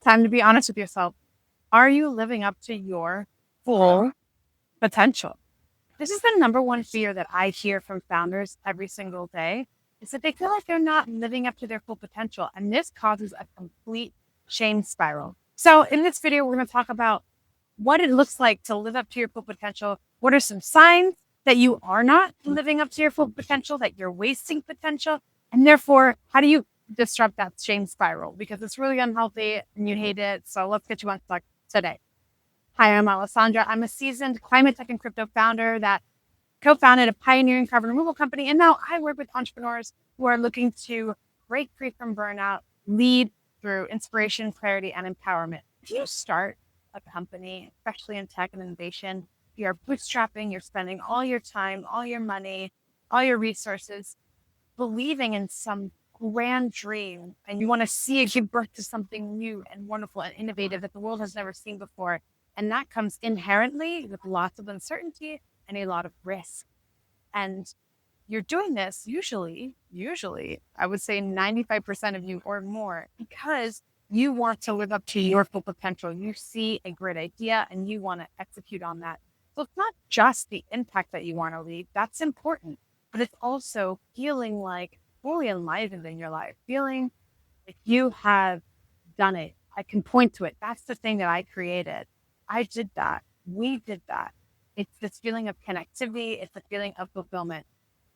Time to be honest with yourself. Are you living up to your full potential? This is the number one fear that I hear from founders every single day is that they feel like they're not living up to their full potential. And this causes a complete shame spiral. So in this video, we're going to talk about what it looks like to live up to your full potential. What are some signs that you are not living up to your full potential, that you're wasting potential? And therefore, how do you disrupt that shame spiral? Because it's really unhealthy and you hate it. So let's get you unstuck today. Hi, I'm Alexsandra. I'm a seasoned climate tech and crypto founder that co-founded a pioneering carbon removal company. And now I work with entrepreneurs who are looking to break free from burnout, lead through inspiration, clarity, and empowerment. If you start a company, especially in tech and innovation, you're bootstrapping, you're spending all your time, all your money, all your resources, believing in some grand dream, and you want to see it give birth to something new and wonderful and innovative that the world has never seen before. And that comes inherently with lots of uncertainty and a lot of risk. And you're doing this usually, I would say 95% of you or more, because you want to live up to your full potential. You see a great idea and you want to execute on that. So it's not just the impact that you want to leave. That's important, but it's also feeling like fully enlivened in your life, feeling like you have done it. I can point to it. That's the thing that I created. I did that. We did that. It's this feeling of connectivity. It's a feeling of fulfillment.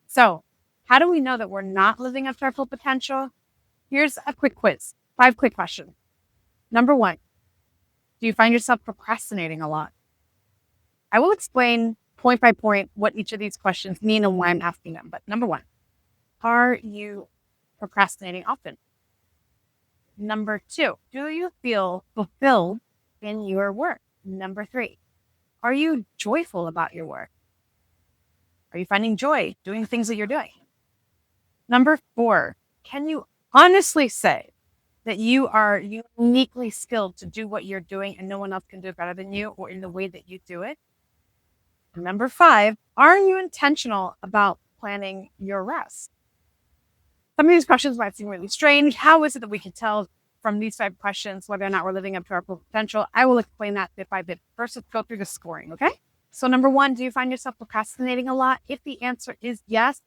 So how do we know that we're not living up to our full potential? Here's a quick quiz. 5 quick questions. Number 1, do you find yourself procrastinating a lot? I will explain point by point what each of these questions mean and why I'm asking them. But number 1, are you procrastinating often? Number 2, do you feel fulfilled in your work? Number 3, are you joyful about your work? Are you finding joy doing things that you're doing? Number 4, can you honestly say that you are uniquely skilled to do what you're doing and no one else can do it better than you or in the way that you do it? Number 5, are you intentional about planning your rest? Some of these questions might seem really strange. How is it that we can tell from these 5 questions whether or not we're living up to our full potential? I will explain that bit by bit. First, let's go through the scoring, okay? So number 1, do you find yourself procrastinating a lot? If the answer is yes,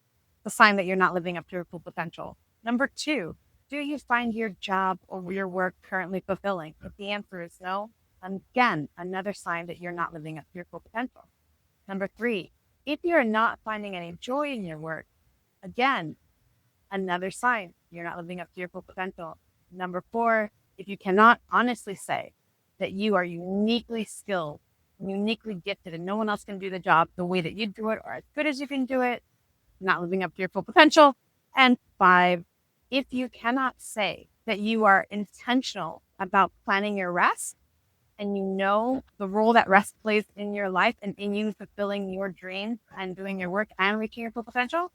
the sign that you're not living up to your full potential. Number 2, do you find your job or your work currently fulfilling? If the answer is no, again, another sign that you're not living up to your full potential. Number 3, if you're not finding any joy in your work, again, another sign you're not living up to your full potential. Number 4, if you cannot honestly say that you are uniquely skilled, uniquely gifted, and no one else can do the job the way that you do it or as good as you can do it, not living up to your full potential. And 5, if you cannot say that you are intentional about planning your rest and you know the role that rest plays in your life and in you fulfilling your dreams and doing your work and reaching your full potential,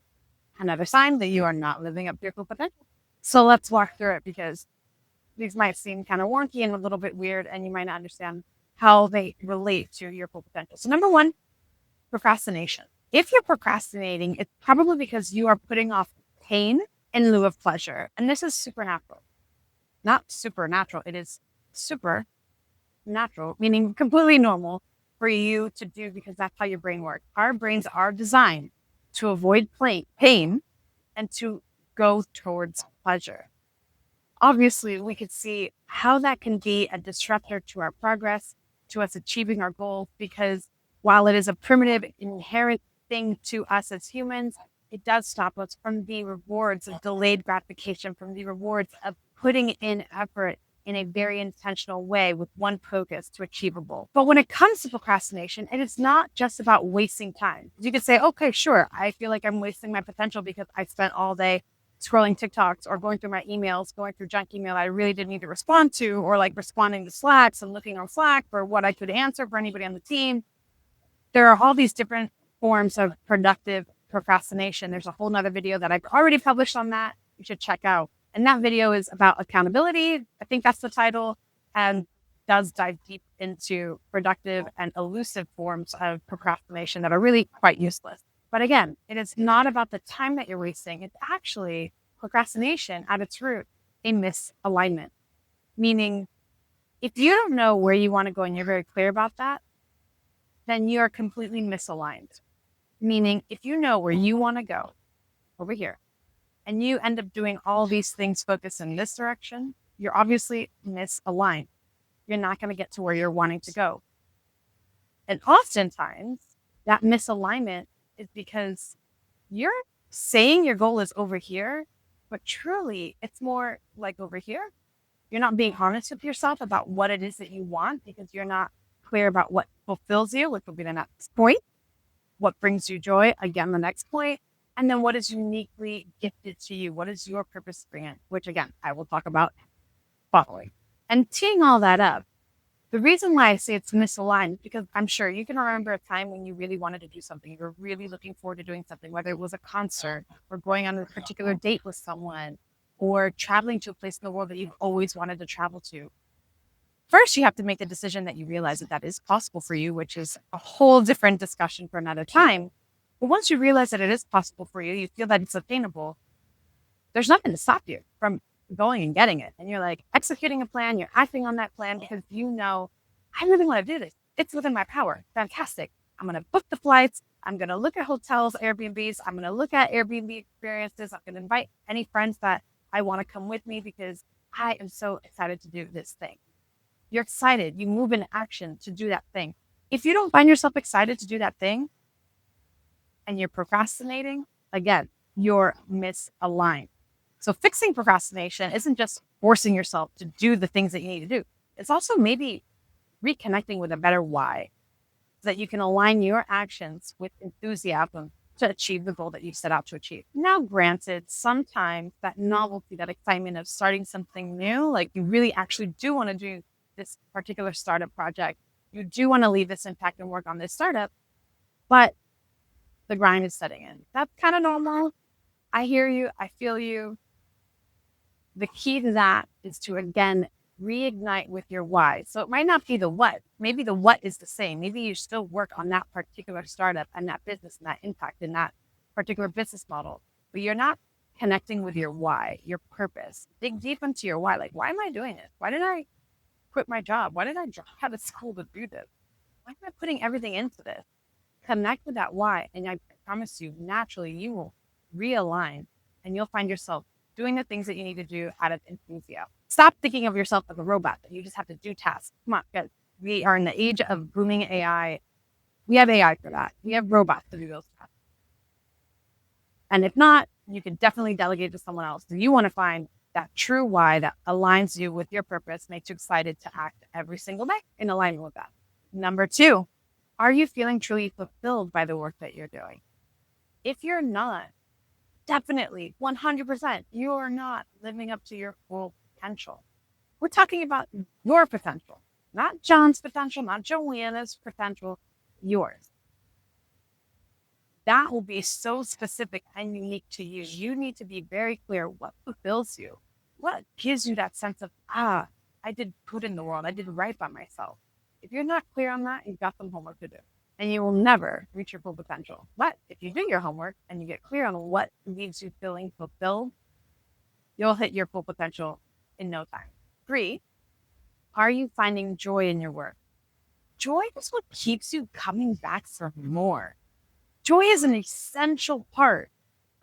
another sign that you are not living up to your full potential. So let's walk through it because these might seem kind of wonky and a little bit weird and you might not understand how they relate to your full potential. So number 1, procrastination. If you're procrastinating, it's probably because you are putting off pain in lieu of pleasure. And this is supernatural. Not supernatural. It is supernatural, meaning completely normal for you to do because that's how your brain works. Our brains are designed to avoid pain and to go towards pleasure. Obviously, we could see how that can be a disruptor to our progress, to us achieving our goals, because while it is a primitive, inherent thing to us as humans, it does stop us from the rewards of delayed gratification, from the rewards of putting in effort in a very intentional way with one focus to achievable. But when it comes to procrastination, it is not just about wasting time. You could say, okay, sure, I feel like I'm wasting my potential because I spent all day scrolling TikToks or going through my emails, going through junk email I really didn't need to respond to, or like responding to Slacks and looking on Slack for what I could answer for anybody on the team. There are all these different forms of productive procrastination. There's a whole nother video that I've already published on that you should check out. And that video is about accountability. I think that's the title, and does dive deep into productive and elusive forms of procrastination that are really quite useless. But again, it is not about the time that you're wasting. It's actually procrastination at its root, a misalignment, meaning If you don't know where you want to go and you're very clear about that, then you are completely misaligned. Meaning, if you know where you want to go over here and you end up doing all these things focused in this direction, you're obviously misaligned. You're not going to get to where you're wanting to go. And oftentimes, that misalignment is because you're saying your goal is over here, but truly it's more like over here. You're not being honest with yourself about what it is that you want because you're not clear about what fulfills you, which will be the next point. What brings you joy? Again, the next point. And then what is uniquely gifted to you? What is your purpose bring in? Which again, I will talk about following. And teeing all that up, the reason why I say it's misaligned is because I'm sure you can remember a time when you really wanted to do something. You were really looking forward to doing something, whether it was a concert or going on a particular date with someone or traveling to a place in the world that you've always wanted to travel to. First, you have to make the decision that you realize that that is possible for you, which is a whole different discussion for another time. But once you realize that it is possible for you, you feel that it's attainable, there's nothing to stop you from going and getting it. And you're like executing a plan, you're acting on that plan because you know, I really want to do this. It's within my power. Fantastic. I'm going to book the flights. I'm going to look at hotels, Airbnbs. I'm going to look at Airbnb experiences. I'm going to invite any friends that I want to come with me because I am so excited to do this thing. You're excited. You move in action to do that thing. If you don't find yourself excited to do that thing and you're procrastinating, again, you're misaligned. So fixing procrastination isn't just forcing yourself to do the things that you need to do. It's also maybe reconnecting with a better why so that you can align your actions with enthusiasm to achieve the goal that you set out to achieve. Now, granted, sometimes that novelty, that excitement of starting something new, like you really actually do want to do this particular startup project, you do want to leave this impact and work on this startup, but the grind is setting in. That's kind of normal. I hear you. I feel you. The key to that is to, again, reignite with your why. So it might not be the what. Maybe the what is the same. Maybe you still work on that particular startup and that business and that impact in that particular business model, but you're not connecting with your why, your purpose. Dig deep into your why. Like, why am I doing this? Why did I quit my job? Why did I drop out of school to do this? Why am I putting everything into this? Connect with that why. And I promise you, naturally, you will realign and you'll find yourself doing the things that you need to do out of enthusiasm. Stop thinking of yourself as a robot that you just have to do tasks. Come on, guys. We are in the age of booming AI. We have AI for that. We have robots to do those tasks. And if not, you can definitely delegate to someone else. So you want to find that true why that aligns you with your purpose, makes you excited to act every single day in alignment with that. Number 2, are you feeling truly fulfilled by the work that you're doing? If you're not, definitely 100%, you are not living up to your full potential. We're talking about your potential, not John's potential, not Joanna's potential, yours. That will be so specific and unique to you. You need to be very clear what fulfills you, what gives you that sense of, I did good in the world, I did right by myself. If you're not clear on that, you've got some homework to do. And you will never reach your full potential. But if you do your homework and you get clear on what leaves you feeling fulfilled, you'll hit your full potential in no time. 3, are you finding joy in your work? Joy is what keeps you coming back for more. Joy is an essential part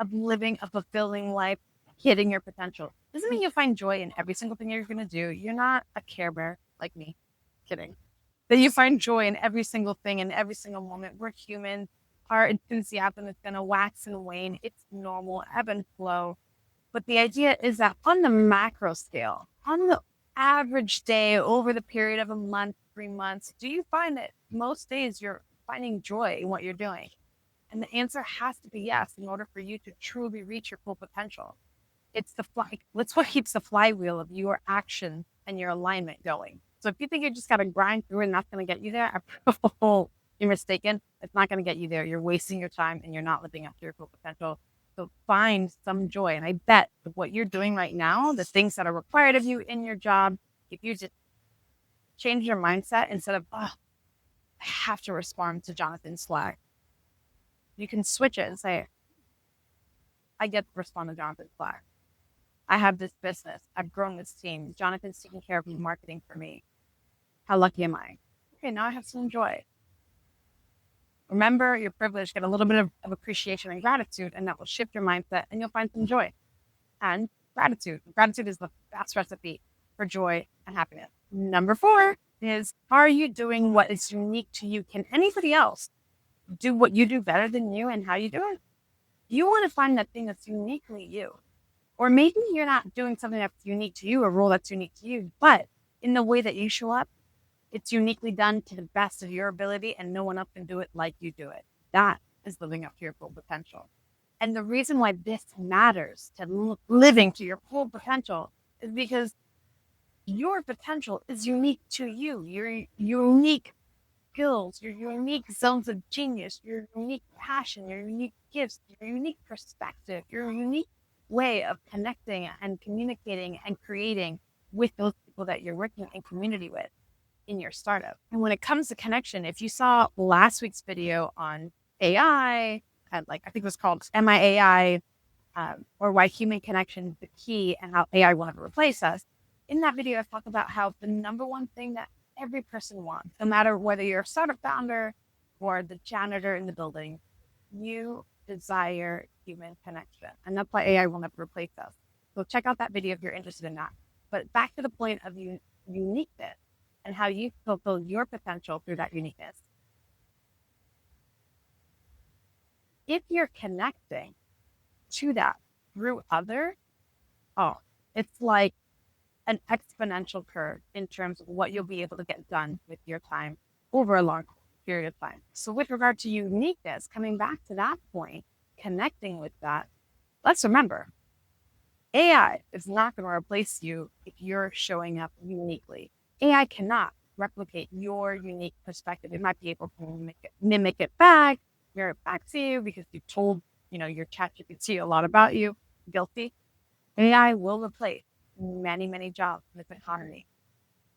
of living a fulfilling life, hitting your potential. Doesn't mean you'll find joy in every single thing you're going to do. You're not a Care Bear like me. Kidding. That you find joy in every single thing, in every single moment. We're human. Our enthusiasm is going to wax and wane. It's normal, ebb and flow. But the idea is that on the macro scale, on the average day over the period of a month, 3 months, do you find that most days you're finding joy in what you're doing? And the answer has to be yes in order for you to truly reach your full potential. It's what keeps the flywheel of your action and your alignment going. So if you think you just got to grind through it and that's going to get you there, you're mistaken. It's not going to get you there. You're wasting your time and you're not living up to your full potential. So find some joy. And I bet what you're doing right now, the things that are required of you in your job, if you just change your mindset instead of, I have to respond to Jonathan's Slack, you can switch it and say, I get to respond to Jonathan's Slack. I have this business. I've grown this team. Jonathan's taking care of marketing for me. How lucky am I? Okay, now I have some joy. Remember your privilege, get a little bit of appreciation and gratitude, and that will shift your mindset and you'll find some joy and gratitude. Gratitude is the best recipe for joy and happiness. Number 4 is, are you doing what is unique to you? Can anybody else do what you do better than you and how you do it? You want to find that thing that's uniquely you. Or maybe you're not doing something that's unique to you, a role that's unique to you, but in the way that you show up, it's uniquely done to the best of your ability and no one else can do it like you do it. That is living up to your full potential. And the reason why this matters to living to your full potential is because your potential is unique to you. Your unique skills, your unique zones of genius, your unique passion, your unique gifts, your unique perspective, your unique way of connecting and communicating and creating with those people that you're working in community with in your startup. And when it comes to connection, if you saw last week's video on AI, and I think it was called Am I AI, or why human connection is the key and how AI will never replace us. In that video, I talk about how the number one thing that every person wants, no matter whether you're a startup founder or the janitor in the building, you desire human connection. And that's why AI will never replace us. So check out that video if you're interested in that. But back to the point of uniqueness and how you fulfill your potential through that uniqueness. If you're connecting to that through others, it's like an exponential curve in terms of what you'll be able to get done with your time over a long period of time. So with regard to uniqueness, coming back to that point, connecting with that, let's remember, AI is not going to replace you if you're showing up uniquely. AI cannot replicate your unique perspective. It might be able to mimic it back, mirror it back to you because you told, your ChatGPT a lot about you. Guilty. AI will replace many, many jobs in this economy,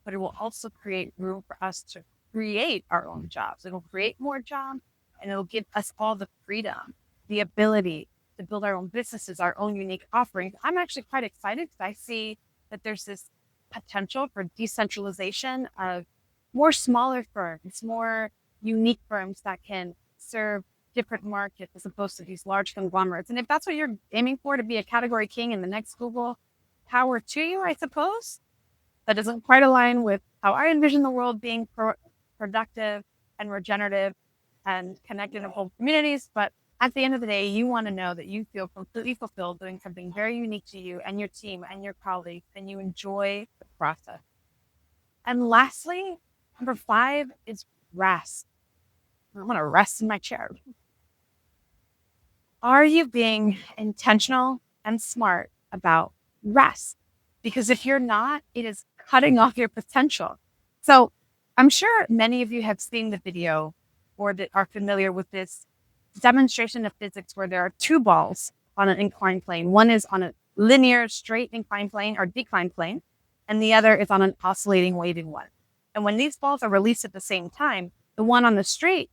but it will also create room for us to create our own jobs. It'll create more jobs and it'll give us all the freedom, the ability to build our own businesses, our own unique offerings. I'm actually quite excited because I see that there's this potential for decentralization of more smaller firms, more unique firms that can serve different markets as opposed to these large conglomerates. And if that's what you're aiming for, to be a category king in the next Google, power to you, I suppose. That doesn't quite align with how I envision the world being productive and regenerative and connected in whole communities. But at the end of the day, you want to know that you feel completely fulfilled doing something very unique to you and your team and your colleagues, and you enjoy the process. And lastly, number 5 is rest. I'm going to rest in my chair. Are you being intentional and smart about rest? Because if you're not, it is cutting off your potential. So I'm sure many of you have seen the video or that are familiar with this demonstration of physics where there are 2 balls on an inclined plane. One is on a linear, straight inclined plane or declined plane, and the other is on an oscillating waving one. And when these balls are released at the same time, the one on the straight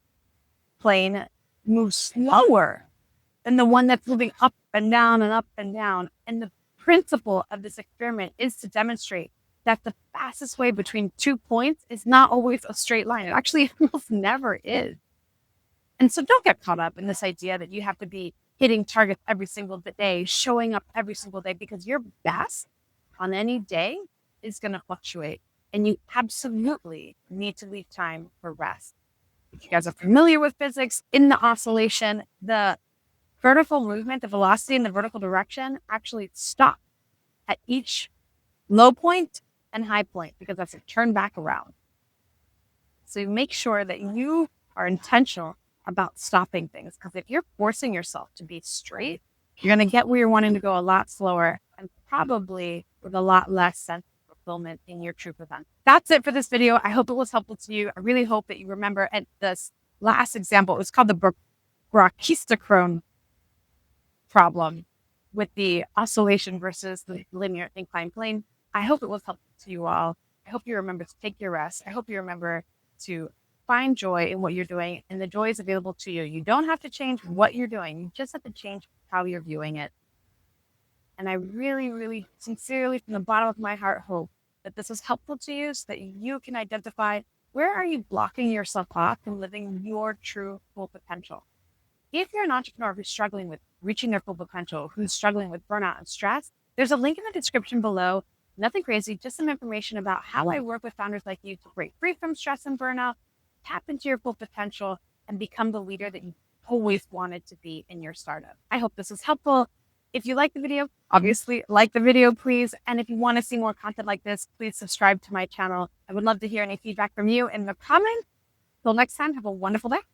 plane moves slower than the one that's moving up and down and up and down. And the principle of this experiment is to demonstrate that the fastest way between 2 points is not always a straight line. It actually almost never is. And so don't get caught up in this idea that you have to be hitting targets every single day, showing up every single day, because your best on any day is going to fluctuate. And you absolutely need to leave time for rest. If you guys are familiar with physics, in the oscillation, the vertical movement, the velocity in the vertical direction actually stop at each low point and high point because that's a turn back around. So you make sure that you are intentional about stopping things, because if you're forcing yourself to be straight, you're going to get where you're wanting to go a lot slower and probably with a lot less sense of fulfillment in your true potential. That's it for this video. I hope it was helpful to you. I really hope that you remember. And this last example, it was called the brachistochrone problem with the oscillation versus the linear inclined plane. I hope it was helpful to you all. I hope you remember to take your rest. I hope you remember to find joy in what you're doing, and the joy is available to you. You don't have to change what you're doing. You just have to change how you're viewing it. And I really, really sincerely, from the bottom of my heart, hope that this is helpful to you so that you can identify where are you blocking yourself off from living your true full potential. If you're an entrepreneur who's struggling with reaching their full potential, who's struggling with burnout and stress, there's a link in the description below. Nothing crazy, just some information about how I work with founders like you to break free from stress and burnout, tap into your full potential, and become the leader that you always wanted to be in your startup. I hope this is helpful. If you like the video, obviously like the video, please. And if you want to see more content like this, please subscribe to my channel. I would love to hear any feedback from you in the comments. Till next time, have a wonderful day.